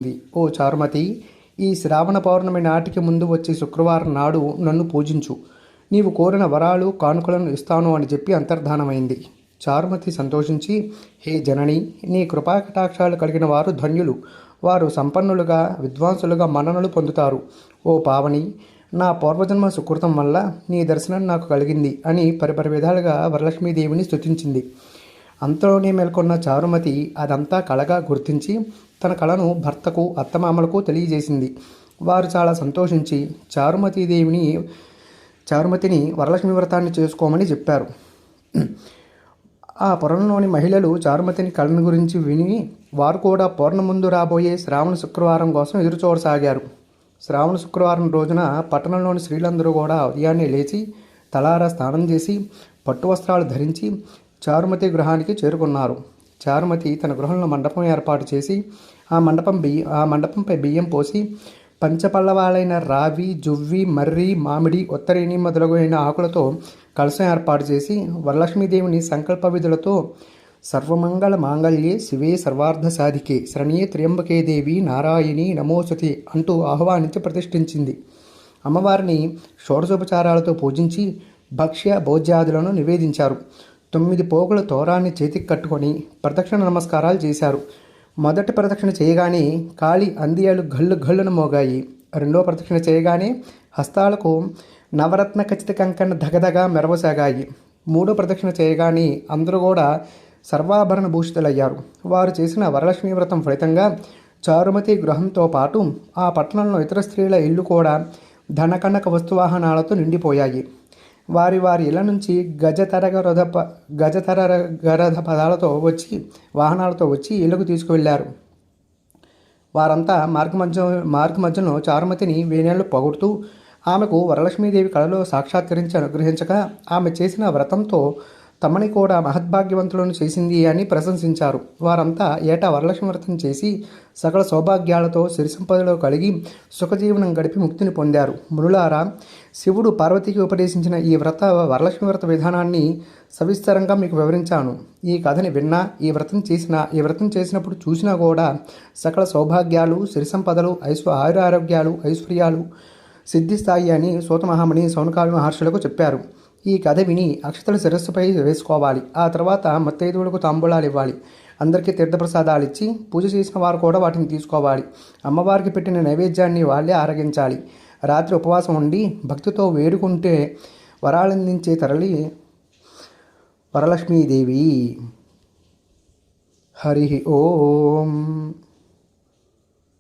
ఓ చారుమతి, ఈ శ్రావణ పౌర్ణమి నాటికి ముందు వచ్చే శుక్రవారం నాడు నన్ను పూజించు. నీవు కోరిన వరాలు కానుకలను ఇస్తాను అని చెప్పి అంతర్ధానమైంది. చారుమతి సంతోషించి, హే జనని, నీ కృపాకటాక్షాలు కలిగిన వారు ధన్యులు. వారు సంపన్నులుగా విద్వాంసులుగా మన్ననలు పొందుతారు. ఓ పావని, నా పూర్వజన్మ సుకృతం వల్ల నీ దర్శనం నాకు కలిగింది అని పరిపరి విధాలుగా వరలక్ష్మీదేవిని స్తుతించింది. అంతలోనే మేల్కొన్న చారుమతి అదంతా కళగా గుర్తించి తన కళను భర్తకు అత్తమామలకు తెలియజేసింది. వారు చాలా సంతోషించి చారుమతిని వరలక్ష్మి వ్రతాన్ని చేసుకోమని చెప్పారు. ఆ పురంలోని మహిళలు చారుమతిని కళను గురించి విని వారు కూడా పూర్ణ ముందు రాబోయే శ్రావణ శుక్రవారం కోసం ఎదురుచూడసాగారు. శ్రావణ శుక్రవారం రోజున పట్టణంలోని స్త్రీలందరూ కూడా ఉదయాన్నే లేచి తలారా స్నానం చేసి పట్టు వస్త్రాలు ధరించి చారుమతి గృహానికి చేరుకున్నారు. చారుమతి తన గృహంలో మండపం ఏర్పాటు చేసి ఆ మండపంపై బియ్యం పోసి పంచపల్లవాలైన రావి, జువ్వి, మర్రి, మామిడి, ఉత్తరేణి మొదలగునైన ఆకులతో కలశం ఏర్పాటు చేసి వరలక్ష్మీదేవిని సంకల్ప విధులతో సర్వమంగళ మాంగళ్యే శివే సర్వార్థ సాధికే శరణ్యే త్ర్యంబకే దేవి నారాయణి నమోస్తుతే అంటూ ఆహ్వానించి ప్రతిష్ఠించింది. అమ్మవారిని షోడశోపచారాలతో పూజించి భక్ష్య భోజ్యాదులను నివేదించారు. 9 పోగుల తోరాన్ని చేతికి కట్టుకొని ప్రదక్షిణ నమస్కారాలు చేశారు. మొదటి ప్రదక్షిణ చేయగానే కాళి అందియాలు గల్లు గల్లున మోగాయి. రెండో ప్రదక్షిణ చేయగానే హస్తాలకు నవరత్న ఖచ్చిత కంకణ దగదగా మెరవసాగాయి. మూడో ప్రదక్షిణ చేయగానే అందరూ కూడా సర్వాభరణ భూషితులయ్యారు. వారు చేసిన వరలక్ష్మీ వ్రతం ఫలితంగా చారుమతి గృహంతో పాటు ఆ పట్టణంలో ఇతర స్త్రీల ఇల్లు కూడా ధనకనక వస్తువాహనాలతో నిండిపోయాయి. వారి ఇళ్ల నుంచి గజతరగరథ వాహనాలతో వచ్చి ఇళ్లకు తీసుకువెళ్లారు. వారంతా మార్గమధ్యలో చారుమతిని వేనేళ్లు పొగుడుతూ ఆమెకు వరలక్ష్మీదేవి కళలో సాక్షాత్కరించి అనుగ్రహించగా ఆమె చేసిన వ్రతంతో తమని కూడా మహద్భాగ్యవంతులను చేసింది అని ప్రశంసించారు. వారంతా ఏటా వరలక్ష్మి వ్రతం చేసి సకల సౌభాగ్యాలతో సిరి సంపదలో కలిగి సుఖజీవనం గడిపి ముక్తిని పొందారు. మునులారా, శివుడు పార్వతికి ఉపదేశించిన ఈ వరలక్ష్మి వ్రత విధానాన్ని సవిస్తరంగా మీకు వివరించాను. ఈ కథని విన్నా, ఈ వ్రతం చేసినప్పుడు చూసినా కూడా సకల సౌభాగ్యాలు, సిరి సంపదలు, ఆయురారోగ్యాలు, ఐశ్వర్యాలు సిద్ధిస్తాయి అని సూత మహాముని సౌనకాది మహర్షులకు చెప్పారు. ఈ కథ విని అక్షతలు శిరస్సుపై వేసుకోవాలి. ఆ తర్వాత మత్తైదువులకు తాంబూలాలు ఇవ్వాలి. అందరికీ తీర్థప్రసాదాలు ఇచ్చి పూజ చేసిన వారు కూడా వాటిని తీసుకోవాలి. అమ్మవారికి పెట్టిన నైవేద్యాన్ని వాళ్ళే ఆరగించాలి. రాత్రి ఉపవాసం ఉండి భక్తితో వేడుకుంటే వరాలందించే తరలి వరలక్ష్మీదేవి. హరి ఓం.